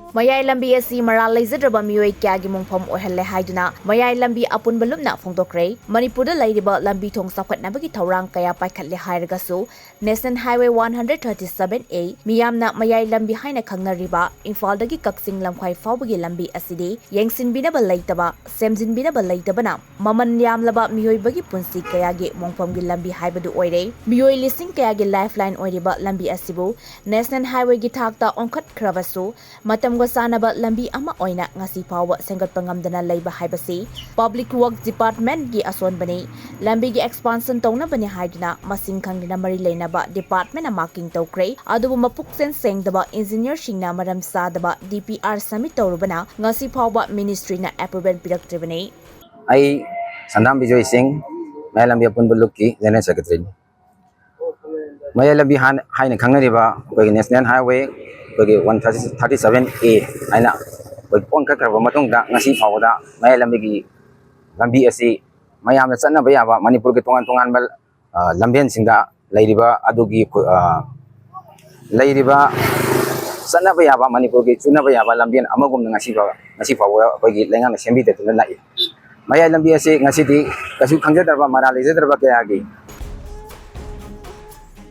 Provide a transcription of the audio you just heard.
Mayai Lambi asi Maral Leijadraba Meeoi Kayagi Mongpham Oihale haiduna Mayai Lambi Apunba lumna phongdokre Manipurda lairiba lambi thong sapkhatnabagi thorang kaya paikhatle hairagasu National Highway 137A miyamna Mayai Lambi haina khangnariba Imphaldagi Kaksing Lamkhwai faubagi lambi asidi yengsinbinaba leitaba semjinbinaba leitabana maman yamlaba Meeoibagi punsi kayagi Mongphamgi lambi haibadu oire Meeoi lising kayagi lifeline oiriba lambi asibu National Highway gi thakta onkhat khrabasu matam sanaba lambi ama oina ngasi pawa sengatpa ngamdana leiba haibasi Public Works Department gi ason bani lambi gi expansion tongna bani haiduna masing khangdina mari leinaba department a marking tokre adubu mapuksen sengdaba engineer singna maram sadaba DPR submit torubana ngasi pawa ministry na approval piraktribani ai Sandam Bijoy Singh Mayai Lambi Apunba Lukki General Secretary Mayai Lambi haina khangnariba koi National Highway koi 137A aina koi pongka karba matungda ngasi phawda Mayai Lambi gi lambi asi mayamna channa yaba Manipur gi tongan bal lambian singda leiriba adugi leiriba channa yaba Manipur gi chuna yaba lambian amagum ngasi phawda koi gi lenga sembi de tuna lai Mayai Lambi asi ngasi di kasu khangjadarba Maral Leijadraba Kayagi